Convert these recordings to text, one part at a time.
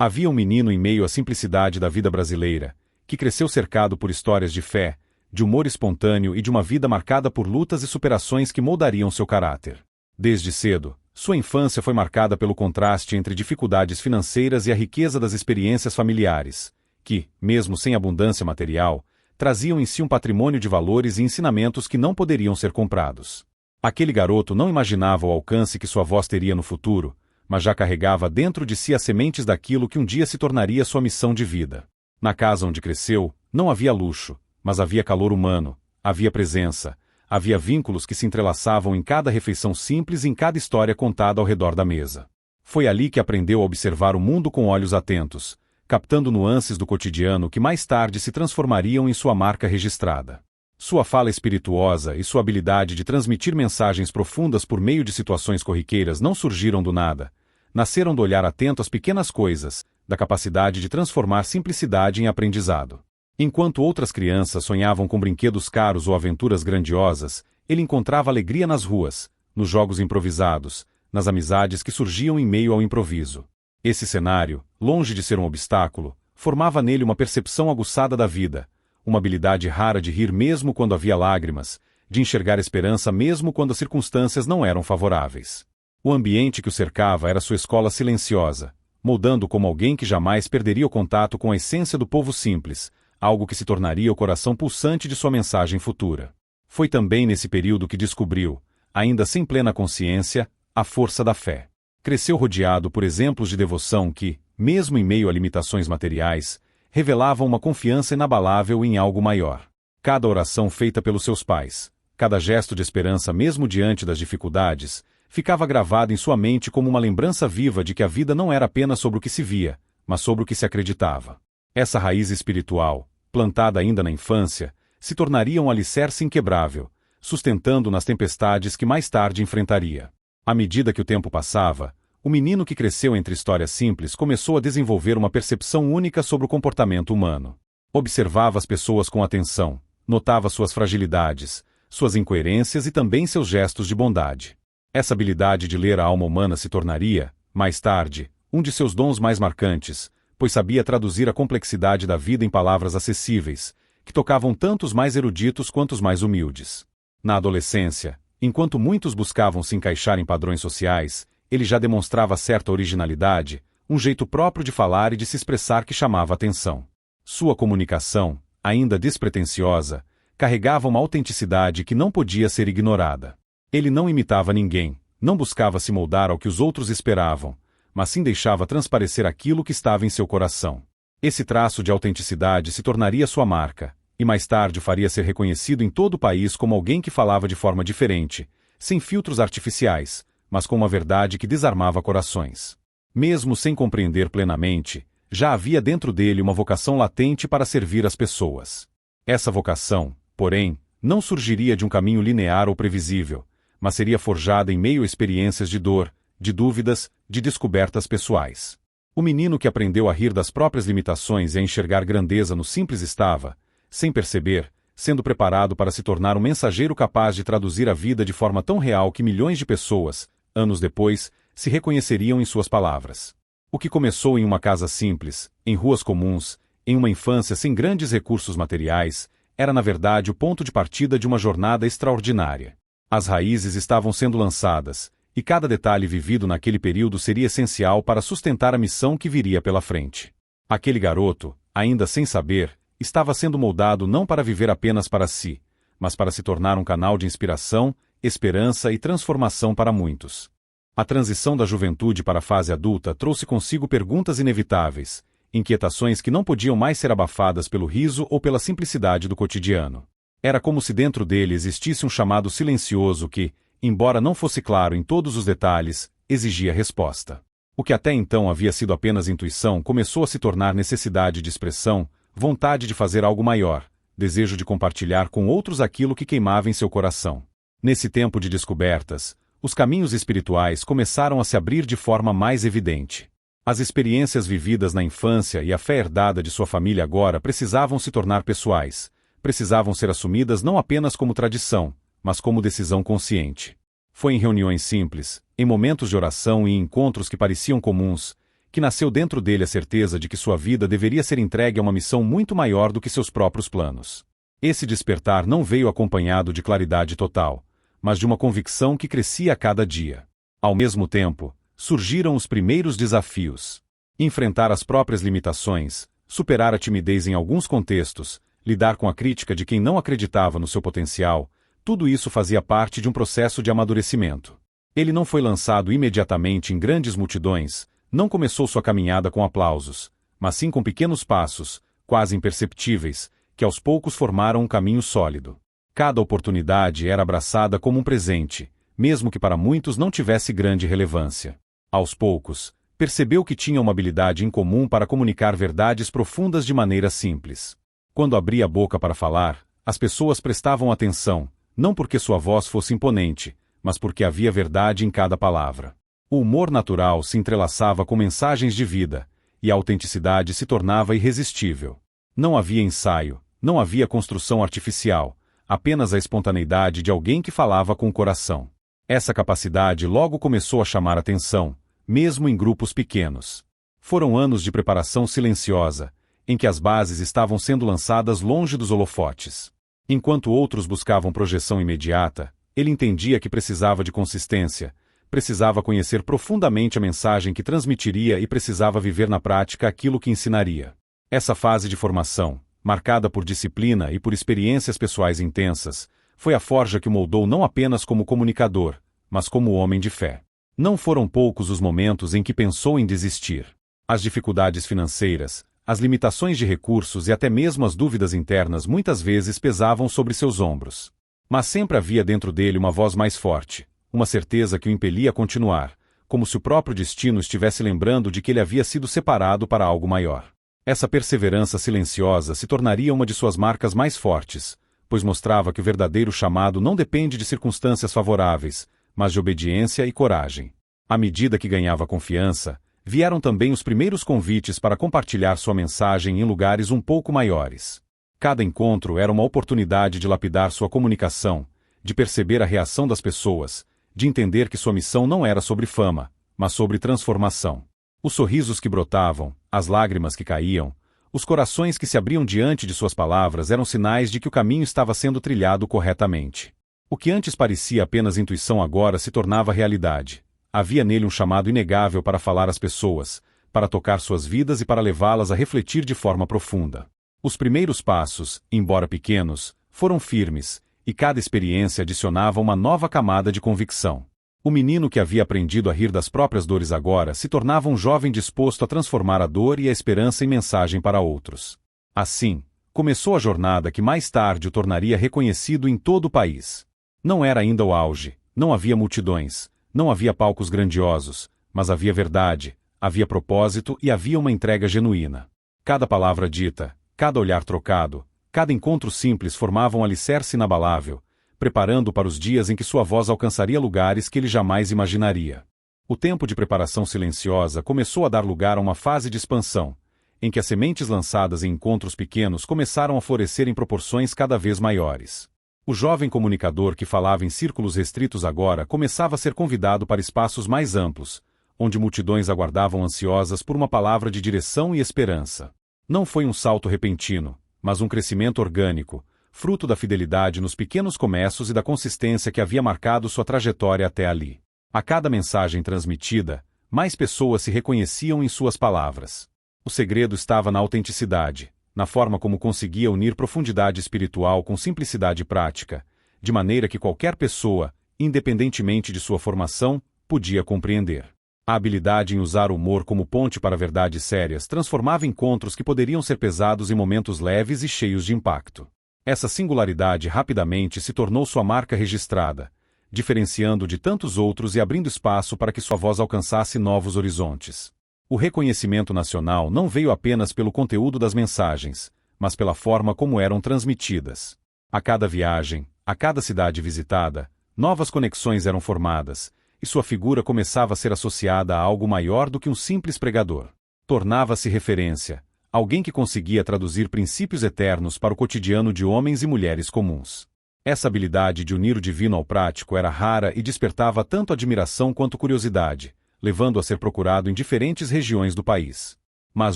Havia um menino em meio à simplicidade da vida brasileira, que cresceu cercado por histórias de fé, de humor espontâneo e de uma vida marcada por lutas e superações que moldariam seu caráter. Desde cedo, sua infância foi marcada pelo contraste entre dificuldades financeiras e a riqueza das experiências familiares, que, mesmo sem abundância material, traziam em si um patrimônio de valores e ensinamentos que não poderiam ser comprados. Aquele garoto não imaginava o alcance que sua voz teria no futuro, mas já carregava dentro de si as sementes daquilo que um dia se tornaria sua missão de vida. Na casa onde cresceu, não havia luxo, mas havia calor humano, havia presença, havia vínculos que se entrelaçavam em cada refeição simples e em cada história contada ao redor da mesa. Foi ali que aprendeu a observar o mundo com olhos atentos, captando nuances do cotidiano que mais tarde se transformariam em sua marca registrada. Sua fala espirituosa e sua habilidade de transmitir mensagens profundas por meio de situações corriqueiras não surgiram do nada. Nasceram do olhar atento às pequenas coisas, da capacidade de transformar simplicidade em aprendizado. Enquanto outras crianças sonhavam com brinquedos caros ou aventuras grandiosas, ele encontrava alegria nas ruas, nos jogos improvisados, nas amizades que surgiam em meio ao improviso. Esse cenário, longe de ser um obstáculo, formava nele uma percepção aguçada da vida, uma habilidade rara de rir mesmo quando havia lágrimas, de enxergar esperança mesmo quando as circunstâncias não eram favoráveis. O ambiente que o cercava era sua escola silenciosa, moldando como alguém que jamais perderia o contato com a essência do povo simples, algo que se tornaria o coração pulsante de sua mensagem futura. Foi também nesse período que descobriu, ainda sem plena consciência, a força da fé. Cresceu rodeado por exemplos de devoção que, mesmo em meio a limitações materiais, revelavam uma confiança inabalável em algo maior. Cada oração feita pelos seus pais, cada gesto de esperança mesmo diante das dificuldades, ficava gravado em sua mente como uma lembrança viva de que a vida não era apenas sobre o que se via, mas sobre o que se acreditava. Essa raiz espiritual, plantada ainda na infância, se tornaria um alicerce inquebrável, sustentando nas tempestades que mais tarde enfrentaria. À medida que o tempo passava, o menino que cresceu entre histórias simples começou a desenvolver uma percepção única sobre o comportamento humano. Observava as pessoas com atenção, notava suas fragilidades, suas incoerências e também seus gestos de bondade. Essa habilidade de ler a alma humana se tornaria, mais tarde, um de seus dons mais marcantes, pois sabia traduzir a complexidade da vida em palavras acessíveis, que tocavam tanto os mais eruditos quanto os mais humildes. Na adolescência, enquanto muitos buscavam se encaixar em padrões sociais, ele já demonstrava certa originalidade, um jeito próprio de falar e de se expressar que chamava atenção. Sua comunicação, ainda despretensiosa, carregava uma autenticidade que não podia ser ignorada. Ele não imitava ninguém, não buscava se moldar ao que os outros esperavam, mas sim deixava transparecer aquilo que estava em seu coração. Esse traço de autenticidade se tornaria sua marca, e mais tarde o faria ser reconhecido em todo o país como alguém que falava de forma diferente, sem filtros artificiais, mas com uma verdade que desarmava corações. Mesmo sem compreender plenamente, já havia dentro dele uma vocação latente para servir as pessoas. Essa vocação, porém, não surgiria de um caminho linear ou previsível, mas seria forjada em meio a experiências de dor, de dúvidas, de descobertas pessoais. O menino que aprendeu a rir das próprias limitações e a enxergar grandeza no simples estava, sem perceber, sendo preparado para se tornar um mensageiro capaz de traduzir a vida de forma tão real que milhões de pessoas, anos depois, se reconheceriam em suas palavras. O que começou em uma casa simples, em ruas comuns, em uma infância sem grandes recursos materiais, era na verdade o ponto de partida de uma jornada extraordinária. As raízes estavam sendo lançadas, e cada detalhe vivido naquele período seria essencial para sustentar a missão que viria pela frente. Aquele garoto, ainda sem saber, estava sendo moldado não para viver apenas para si, mas para se tornar um canal de inspiração, esperança e transformação para muitos. A transição da juventude para a fase adulta trouxe consigo perguntas inevitáveis, inquietações que não podiam mais ser abafadas pelo riso ou pela simplicidade do cotidiano. Era como se dentro dele existisse um chamado silencioso que, embora não fosse claro em todos os detalhes, exigia resposta. O que até então havia sido apenas intuição começou a se tornar necessidade de expressão, vontade de fazer algo maior, desejo de compartilhar com outros aquilo que queimava em seu coração. Nesse tempo de descobertas, os caminhos espirituais começaram a se abrir de forma mais evidente. As experiências vividas na infância e a fé herdada de sua família agora precisavam se tornar pessoais, precisavam ser assumidas não apenas como tradição, mas como decisão consciente. Foi em reuniões simples, em momentos de oração e em encontros que pareciam comuns, que nasceu dentro dele a certeza de que sua vida deveria ser entregue a uma missão muito maior do que seus próprios planos. Esse despertar não veio acompanhado de claridade total, mas de uma convicção que crescia a cada dia. Ao mesmo tempo, surgiram os primeiros desafios. Enfrentar as próprias limitações, superar a timidez em alguns contextos, lidar com a crítica de quem não acreditava no seu potencial, tudo isso fazia parte de um processo de amadurecimento. Ele não foi lançado imediatamente em grandes multidões, não começou sua caminhada com aplausos, mas sim com pequenos passos, quase imperceptíveis, que aos poucos formaram um caminho sólido. Cada oportunidade era abraçada como um presente, mesmo que para muitos não tivesse grande relevância. Aos poucos, percebeu que tinha uma habilidade incomum para comunicar verdades profundas de maneira simples. Quando abria a boca para falar, as pessoas prestavam atenção, não porque sua voz fosse imponente, mas porque havia verdade em cada palavra. O humor natural se entrelaçava com mensagens de vida, e a autenticidade se tornava irresistível. Não havia ensaio, não havia construção artificial, apenas a espontaneidade de alguém que falava com o coração. Essa capacidade logo começou a chamar atenção, mesmo em grupos pequenos. Foram anos de preparação silenciosa, em que as bases estavam sendo lançadas longe dos holofotes. Enquanto outros buscavam projeção imediata, ele entendia que precisava de consistência, precisava conhecer profundamente a mensagem que transmitiria e precisava viver na prática aquilo que ensinaria. Essa fase de formação, marcada por disciplina e por experiências pessoais intensas, foi a forja que o moldou não apenas como comunicador, mas como homem de fé. Não foram poucos os momentos em que pensou em desistir. As dificuldades financeiras, as limitações de recursos e até mesmo as dúvidas internas muitas vezes pesavam sobre seus ombros. Mas sempre havia dentro dele uma voz mais forte, uma certeza que o impelia a continuar, como se o próprio destino estivesse lembrando de que ele havia sido separado para algo maior. Essa perseverança silenciosa se tornaria uma de suas marcas mais fortes, pois mostrava que o verdadeiro chamado não depende de circunstâncias favoráveis, mas de obediência e coragem. À medida que ganhava confiança, vieram também os primeiros convites para compartilhar sua mensagem em lugares um pouco maiores. Cada encontro era uma oportunidade de lapidar sua comunicação, de perceber a reação das pessoas, de entender que sua missão não era sobre fama, mas sobre transformação. Os sorrisos que brotavam, as lágrimas que caíam, os corações que se abriam diante de suas palavras eram sinais de que o caminho estava sendo trilhado corretamente. O que antes parecia apenas intuição agora se tornava realidade. Havia nele um chamado inegável para falar às pessoas, para tocar suas vidas e para levá-las a refletir de forma profunda. Os primeiros passos, embora pequenos, foram firmes, e cada experiência adicionava uma nova camada de convicção. O menino que havia aprendido a rir das próprias dores agora se tornava um jovem disposto a transformar a dor e a esperança em mensagem para outros. Assim, começou a jornada que mais tarde o tornaria reconhecido em todo o país. Não era ainda o auge, não havia multidões, não havia palcos grandiosos, mas havia verdade, havia propósito e havia uma entrega genuína. Cada palavra dita, cada olhar trocado, cada encontro simples formava um alicerce inabalável, preparando para os dias em que sua voz alcançaria lugares que ele jamais imaginaria. O tempo de preparação silenciosa começou a dar lugar a uma fase de expansão, em que as sementes lançadas em encontros pequenos começaram a florescer em proporções cada vez maiores. O jovem comunicador que falava em círculos restritos agora começava a ser convidado para espaços mais amplos, onde multidões aguardavam ansiosas por uma palavra de direção e esperança. Não foi um salto repentino, mas um crescimento orgânico, fruto da fidelidade nos pequenos começos e da consistência que havia marcado sua trajetória até ali. A cada mensagem transmitida, mais pessoas se reconheciam em suas palavras. O segredo estava na autenticidade, na forma como conseguia unir profundidade espiritual com simplicidade prática, de maneira que qualquer pessoa, independentemente de sua formação, podia compreender. A habilidade em usar o humor como ponte para verdades sérias transformava encontros que poderiam ser pesados em momentos leves e cheios de impacto. Essa singularidade rapidamente se tornou sua marca registrada, diferenciando de tantos outros e abrindo espaço para que sua voz alcançasse novos horizontes. O reconhecimento nacional não veio apenas pelo conteúdo das mensagens, mas pela forma como eram transmitidas. A cada viagem, a cada cidade visitada, novas conexões eram formadas, e sua figura começava a ser associada a algo maior do que um simples pregador. Tornava-se referência, alguém que conseguia traduzir princípios eternos para o cotidiano de homens e mulheres comuns. Essa habilidade de unir o divino ao prático era rara e despertava tanto admiração quanto curiosidade, levando a ser procurado em diferentes regiões do país. Mas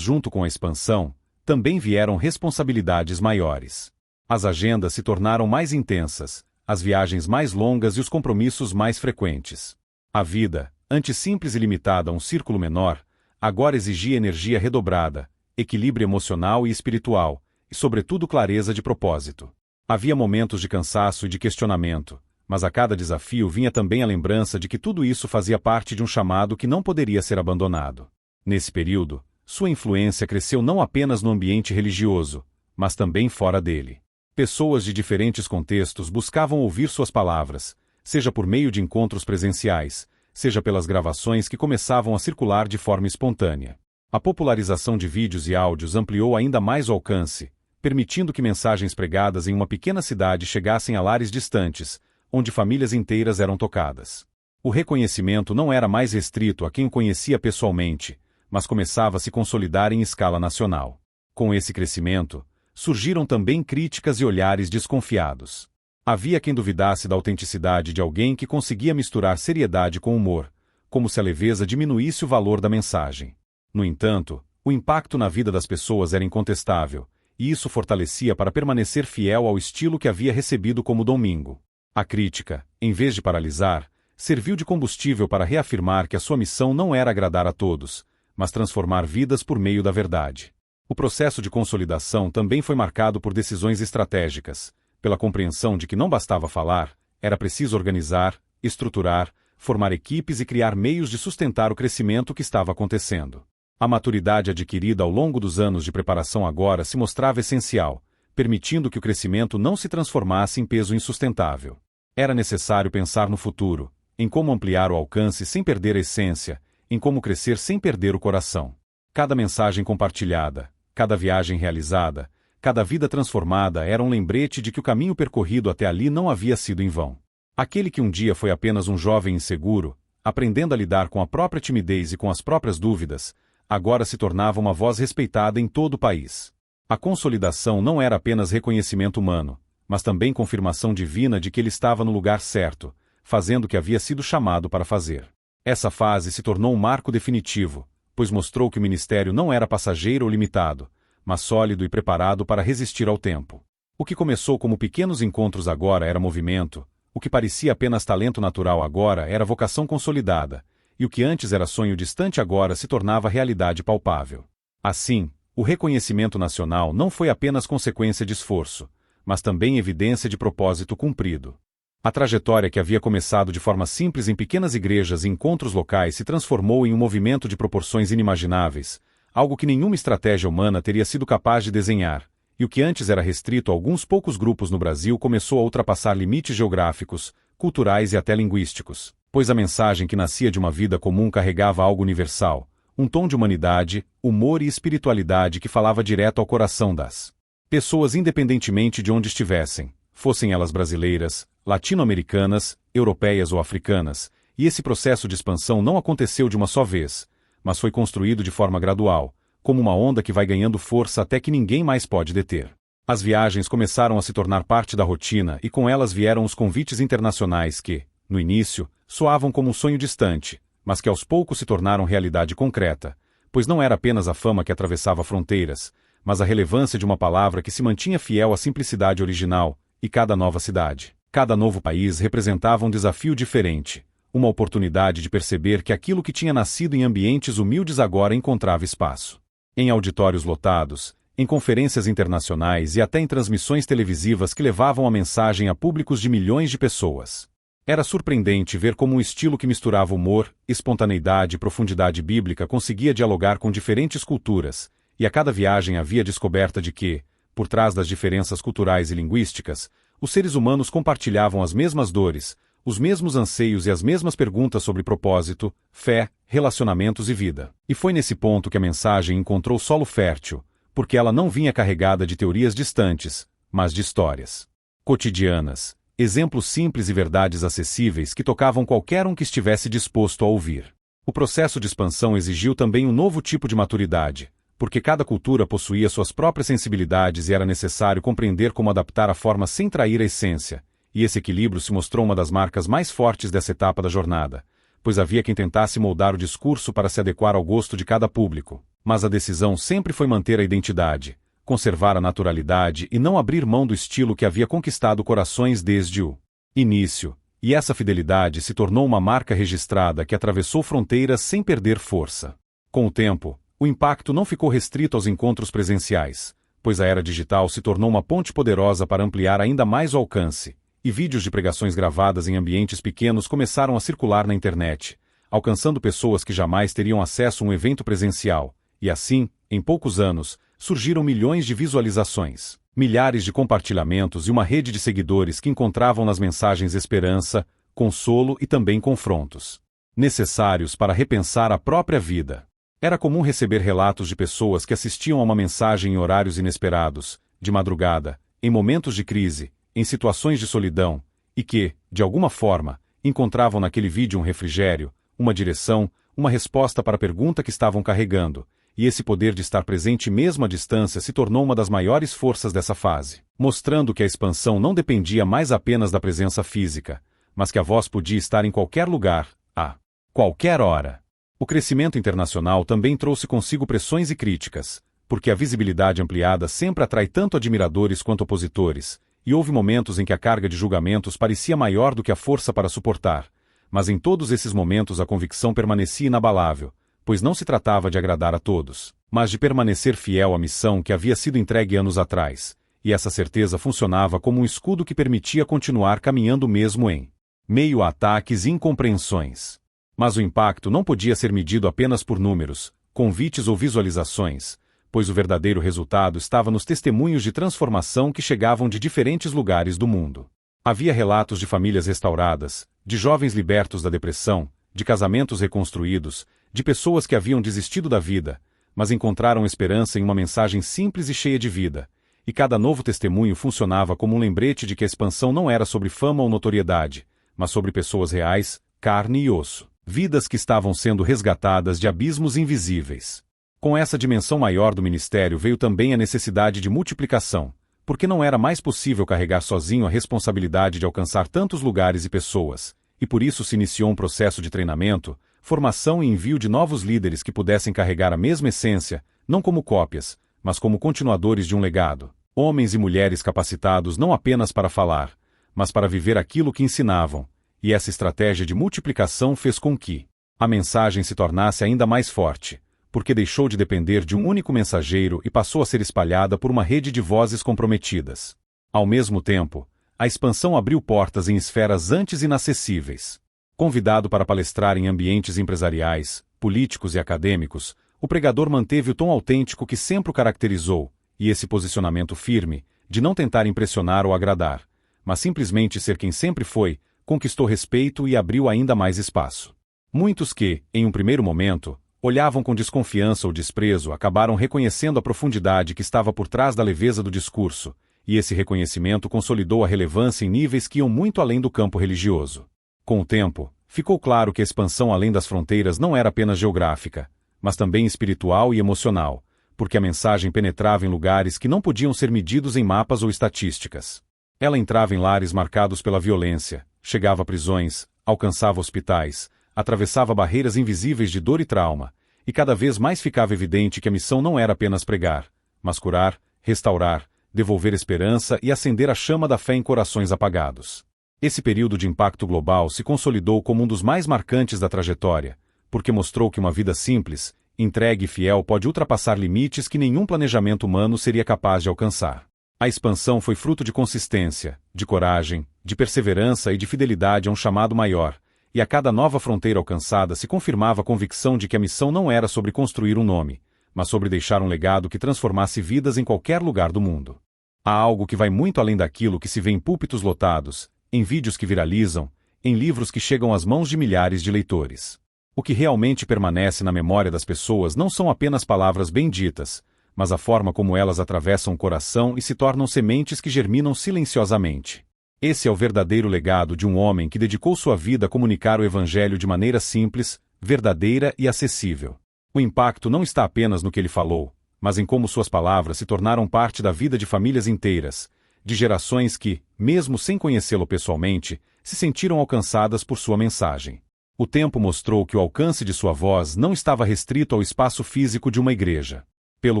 junto com a expansão, também vieram responsabilidades maiores. As agendas se tornaram mais intensas, as viagens mais longas e os compromissos mais frequentes. A vida, antes simples e limitada a um círculo menor, agora exigia energia redobrada, equilíbrio emocional e espiritual, e sobretudo clareza de propósito. Havia momentos de cansaço e de questionamento, mas a cada desafio vinha também a lembrança de que tudo isso fazia parte de um chamado que não poderia ser abandonado. Nesse período, sua influência cresceu não apenas no ambiente religioso, mas também fora dele. Pessoas de diferentes contextos buscavam ouvir suas palavras, seja por meio de encontros presenciais, seja pelas gravações que começavam a circular de forma espontânea. A popularização de vídeos e áudios ampliou ainda mais o alcance, permitindo que mensagens pregadas em uma pequena cidade chegassem a lares distantes, onde famílias inteiras eram tocadas. O reconhecimento não era mais restrito a quem o conhecia pessoalmente, mas começava a se consolidar em escala nacional. Com esse crescimento, surgiram também críticas e olhares desconfiados. Havia quem duvidasse da autenticidade de alguém que conseguia misturar seriedade com humor, como se a leveza diminuísse o valor da mensagem. No entanto, o impacto na vida das pessoas era incontestável, e isso fortalecia para permanecer fiel ao estilo que havia recebido como domingo. A crítica, em vez de paralisar, serviu de combustível para reafirmar que a sua missão não era agradar a todos, mas transformar vidas por meio da verdade. O processo de consolidação também foi marcado por decisões estratégicas, pela compreensão de que não bastava falar, era preciso organizar, estruturar, formar equipes e criar meios de sustentar o crescimento que estava acontecendo. A maturidade adquirida ao longo dos anos de preparação agora se mostrava essencial, permitindo que o crescimento não se transformasse em peso insustentável. Era necessário pensar no futuro, em como ampliar o alcance sem perder a essência, em como crescer sem perder o coração. Cada mensagem compartilhada, cada viagem realizada, cada vida transformada era um lembrete de que o caminho percorrido até ali não havia sido em vão. Aquele que um dia foi apenas um jovem inseguro, aprendendo a lidar com a própria timidez e com as próprias dúvidas, agora se tornava uma voz respeitada em todo o país. A consolidação não era apenas reconhecimento humano, mas também confirmação divina de que ele estava no lugar certo, fazendo o que havia sido chamado para fazer. Essa fase se tornou um marco definitivo, pois mostrou que o ministério não era passageiro ou limitado, mas sólido e preparado para resistir ao tempo. O que começou como pequenos encontros agora era movimento, o que parecia apenas talento natural agora era vocação consolidada, e o que antes era sonho distante agora se tornava realidade palpável. Assim, o reconhecimento nacional não foi apenas consequência de esforço, mas também evidência de propósito cumprido. A trajetória que havia começado de forma simples em pequenas igrejas e encontros locais se transformou em um movimento de proporções inimagináveis, algo que nenhuma estratégia humana teria sido capaz de desenhar, e o que antes era restrito a alguns poucos grupos no Brasil começou a ultrapassar limites geográficos, culturais e até linguísticos, pois a mensagem que nascia de uma vida comum carregava algo universal, um tom de humanidade, humor e espiritualidade que falava direto ao coração das pessoas independentemente de onde estivessem, fossem elas brasileiras, latino-americanas, europeias ou africanas, e esse processo de expansão não aconteceu de uma só vez, mas foi construído de forma gradual, como uma onda que vai ganhando força até que ninguém mais pode deter. As viagens começaram a se tornar parte da rotina e com elas vieram os convites internacionais que, no início, soavam como um sonho distante, mas que aos poucos se tornaram realidade concreta, pois não era apenas a fama que atravessava fronteiras, mas a relevância de uma palavra que se mantinha fiel à simplicidade original, e cada nova cidade, cada novo país representava um desafio diferente, uma oportunidade de perceber que aquilo que tinha nascido em ambientes humildes agora encontrava espaço. Em auditórios lotados, em conferências internacionais e até em transmissões televisivas que levavam a mensagem a públicos de milhões de pessoas. Era surpreendente ver como um estilo que misturava humor, espontaneidade e profundidade bíblica conseguia dialogar com diferentes culturas, e a cada viagem havia a descoberta de que, por trás das diferenças culturais e linguísticas, os seres humanos compartilhavam as mesmas dores, os mesmos anseios e as mesmas perguntas sobre propósito, fé, relacionamentos e vida. E foi nesse ponto que a mensagem encontrou solo fértil, porque ela não vinha carregada de teorias distantes, mas de histórias cotidianas, exemplos simples e verdades acessíveis que tocavam qualquer um que estivesse disposto a ouvir. O processo de expansão exigiu também um novo tipo de maturidade, porque cada cultura possuía suas próprias sensibilidades e era necessário compreender como adaptar a forma sem trair a essência, e esse equilíbrio se mostrou uma das marcas mais fortes dessa etapa da jornada, pois havia quem tentasse moldar o discurso para se adequar ao gosto de cada público. Mas a decisão sempre foi manter a identidade, conservar a naturalidade e não abrir mão do estilo que havia conquistado corações desde o início, e essa fidelidade se tornou uma marca registrada que atravessou fronteiras sem perder força. Com o tempo, o impacto não ficou restrito aos encontros presenciais, pois a era digital se tornou uma ponte poderosa para ampliar ainda mais o alcance, e vídeos de pregações gravadas em ambientes pequenos começaram a circular na internet, alcançando pessoas que jamais teriam acesso a um evento presencial, e assim, em poucos anos, surgiram milhões de visualizações, milhares de compartilhamentos e uma rede de seguidores que encontravam nas mensagens esperança, consolo e também confrontos necessários para repensar a própria vida. Era comum receber relatos de pessoas que assistiam a uma mensagem em horários inesperados, de madrugada, em momentos de crise, em situações de solidão, e que, de alguma forma, encontravam naquele vídeo um refrigério, uma direção, uma resposta para a pergunta que estavam carregando, e esse poder de estar presente mesmo à distância se tornou uma das maiores forças dessa fase, mostrando que a expansão não dependia mais apenas da presença física, mas que a voz podia estar em qualquer lugar, a qualquer hora. O crescimento internacional também trouxe consigo pressões e críticas, porque a visibilidade ampliada sempre atrai tanto admiradores quanto opositores, e houve momentos em que a carga de julgamentos parecia maior do que a força para suportar, mas em todos esses momentos a convicção permanecia inabalável, pois não se tratava de agradar a todos, mas de permanecer fiel à missão que havia sido entregue anos atrás, e essa certeza funcionava como um escudo que permitia continuar caminhando mesmo em meio a ataques e incompreensões. Mas o impacto não podia ser medido apenas por números, convites ou visualizações, pois o verdadeiro resultado estava nos testemunhos de transformação que chegavam de diferentes lugares do mundo. Havia relatos de famílias restauradas, de jovens libertos da depressão, de casamentos reconstruídos, de pessoas que haviam desistido da vida, mas encontraram esperança em uma mensagem simples e cheia de vida, e cada novo testemunho funcionava como um lembrete de que a expansão não era sobre fama ou notoriedade, mas sobre pessoas reais, carne e osso, vidas que estavam sendo resgatadas de abismos invisíveis. Com essa dimensão maior do ministério veio também a necessidade de multiplicação, porque não era mais possível carregar sozinho a responsabilidade de alcançar tantos lugares e pessoas, e por isso se iniciou um processo de treinamento, formação e envio de novos líderes que pudessem carregar a mesma essência, não como cópias, mas como continuadores de um legado. Homens e mulheres capacitados não apenas para falar, mas para viver aquilo que ensinavam, e essa estratégia de multiplicação fez com que a mensagem se tornasse ainda mais forte, porque deixou de depender de um único mensageiro e passou a ser espalhada por uma rede de vozes comprometidas. Ao mesmo tempo, a expansão abriu portas em esferas antes inacessíveis. Convidado para palestrar em ambientes empresariais, políticos e acadêmicos, o pregador manteve o tom autêntico que sempre o caracterizou, e esse posicionamento firme, de não tentar impressionar ou agradar, mas simplesmente ser quem sempre foi, conquistou respeito e abriu ainda mais espaço. Muitos que, em um primeiro momento, olhavam com desconfiança ou desprezo acabaram reconhecendo a profundidade que estava por trás da leveza do discurso, e esse reconhecimento consolidou a relevância em níveis que iam muito além do campo religioso. Com o tempo, ficou claro que a expansão além das fronteiras não era apenas geográfica, mas também espiritual e emocional, porque a mensagem penetrava em lugares que não podiam ser medidos em mapas ou estatísticas. Ela entrava em lares marcados pela violência, chegava a prisões, alcançava hospitais, atravessava barreiras invisíveis de dor e trauma, e cada vez mais ficava evidente que a missão não era apenas pregar, mas curar, restaurar, devolver esperança e acender a chama da fé em corações apagados. Esse período de impacto global se consolidou como um dos mais marcantes da trajetória, porque mostrou que uma vida simples, entregue e fiel pode ultrapassar limites que nenhum planejamento humano seria capaz de alcançar. A expansão foi fruto de consistência, de coragem, de perseverança e de fidelidade a um chamado maior, e a cada nova fronteira alcançada se confirmava a convicção de que a missão não era sobre construir um nome, mas sobre deixar um legado que transformasse vidas em qualquer lugar do mundo. Há algo que vai muito além daquilo que se vê em púlpitos lotados, em vídeos que viralizam, em livros que chegam às mãos de milhares de leitores. O que realmente permanece na memória das pessoas não são apenas palavras bem ditas, mas a forma como elas atravessam o coração e se tornam sementes que germinam silenciosamente. Esse é o verdadeiro legado de um homem que dedicou sua vida a comunicar o Evangelho de maneira simples, verdadeira e acessível. O impacto não está apenas no que ele falou, mas em como suas palavras se tornaram parte da vida de famílias inteiras, de gerações que, mesmo sem conhecê-lo pessoalmente, se sentiram alcançadas por sua mensagem. O tempo mostrou que o alcance de sua voz não estava restrito ao espaço físico de uma igreja. Pelo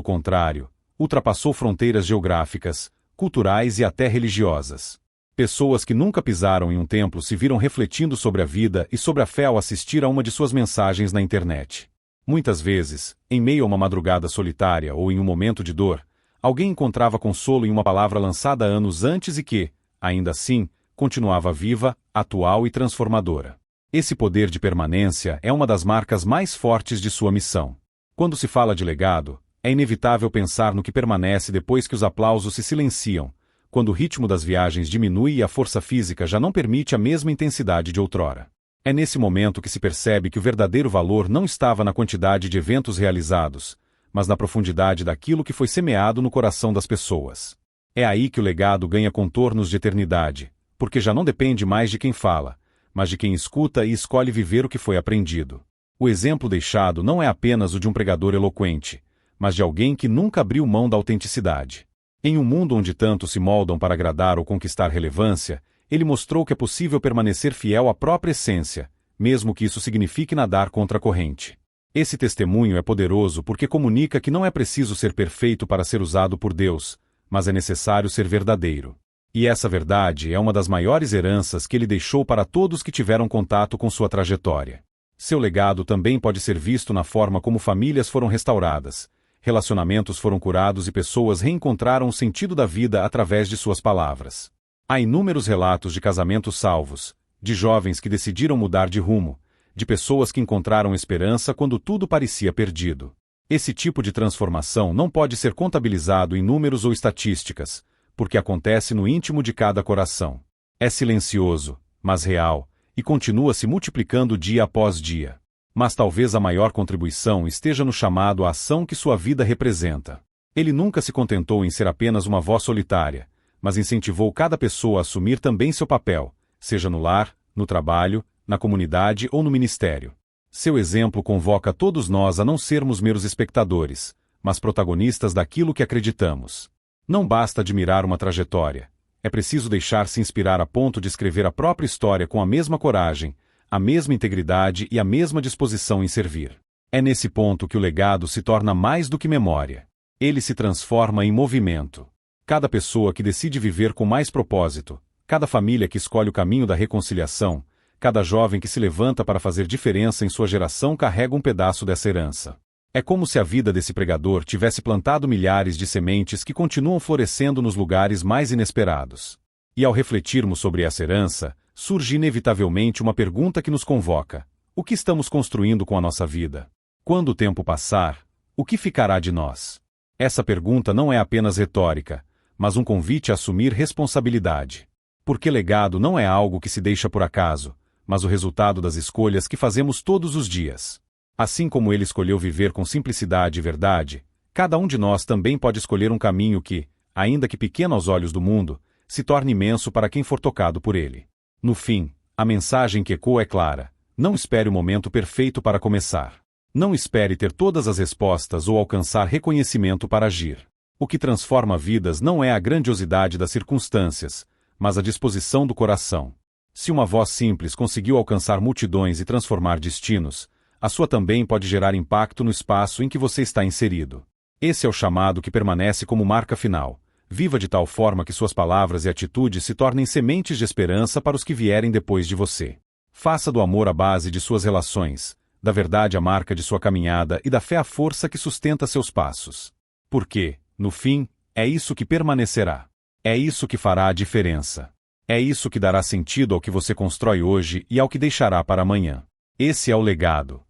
contrário, ultrapassou fronteiras geográficas, culturais e até religiosas. Pessoas que nunca pisaram em um templo se viram refletindo sobre a vida e sobre a fé ao assistir a uma de suas mensagens na internet. Muitas vezes, em meio a uma madrugada solitária ou em um momento de dor, alguém encontrava consolo em uma palavra lançada anos antes e que, ainda assim, continuava viva, atual e transformadora. Esse poder de permanência é uma das marcas mais fortes de sua missão. Quando se fala de legado, é inevitável pensar no que permanece depois que os aplausos se silenciam, quando o ritmo das viagens diminui e a força física já não permite a mesma intensidade de outrora. É nesse momento que se percebe que o verdadeiro valor não estava na quantidade de eventos realizados, mas na profundidade daquilo que foi semeado no coração das pessoas. É aí que o legado ganha contornos de eternidade, porque já não depende mais de quem fala, mas de quem escuta e escolhe viver o que foi aprendido. O exemplo deixado não é apenas o de um pregador eloquente, mas de alguém que nunca abriu mão da autenticidade. Em um mundo onde tantos se moldam para agradar ou conquistar relevância, ele mostrou que é possível permanecer fiel à própria essência, mesmo que isso signifique nadar contra a corrente. Esse testemunho é poderoso porque comunica que não é preciso ser perfeito para ser usado por Deus, mas é necessário ser verdadeiro. E essa verdade é uma das maiores heranças que ele deixou para todos que tiveram contato com sua trajetória. Seu legado também pode ser visto na forma como famílias foram restauradas, relacionamentos foram curados e pessoas reencontraram o sentido da vida através de suas palavras. Há inúmeros relatos de casamentos salvos, de jovens que decidiram mudar de rumo, de pessoas que encontraram esperança quando tudo parecia perdido. Esse tipo de transformação não pode ser contabilizado em números ou estatísticas, porque acontece no íntimo de cada coração. É silencioso, mas real, e continua se multiplicando dia após dia. Mas talvez a maior contribuição esteja no chamado à ação que sua vida representa. Ele nunca se contentou em ser apenas uma voz solitária, mas incentivou cada pessoa a assumir também seu papel, seja no lar, no trabalho, na comunidade ou no ministério. Seu exemplo convoca todos nós a não sermos meros espectadores, mas protagonistas daquilo que acreditamos. Não basta admirar uma trajetória, é preciso deixar-se inspirar a ponto de escrever a própria história com a mesma coragem, a mesma integridade e a mesma disposição em servir. É nesse ponto que o legado se torna mais do que memória. Ele se transforma em movimento. Cada pessoa que decide viver com mais propósito, cada família que escolhe o caminho da reconciliação, cada jovem que se levanta para fazer diferença em sua geração carrega um pedaço dessa herança. É como se a vida desse pregador tivesse plantado milhares de sementes que continuam florescendo nos lugares mais inesperados. E ao refletirmos sobre essa herança, surge inevitavelmente uma pergunta que nos convoca: o que estamos construindo com a nossa vida? Quando o tempo passar, o que ficará de nós? Essa pergunta não é apenas retórica, mas um convite a assumir responsabilidade. Porque legado não é algo que se deixa por acaso, mas o resultado das escolhas que fazemos todos os dias. Assim como ele escolheu viver com simplicidade e verdade, cada um de nós também pode escolher um caminho que, ainda que pequeno aos olhos do mundo, se torne imenso para quem for tocado por ele. No fim, a mensagem que ecoa é clara: não espere o momento perfeito para começar. Não espere ter todas as respostas ou alcançar reconhecimento para agir. O que transforma vidas não é a grandiosidade das circunstâncias, mas a disposição do coração. Se uma voz simples conseguiu alcançar multidões e transformar destinos, a sua também pode gerar impacto no espaço em que você está inserido. Esse é o chamado que permanece como marca final. Viva de tal forma que suas palavras e atitudes se tornem sementes de esperança para os que vierem depois de você. Faça do amor a base de suas relações, da verdade a marca de sua caminhada e da fé a força que sustenta seus passos. Porque, no fim, é isso que permanecerá. É isso que fará a diferença. É isso que dará sentido ao que você constrói hoje e ao que deixará para amanhã. Esse é o legado.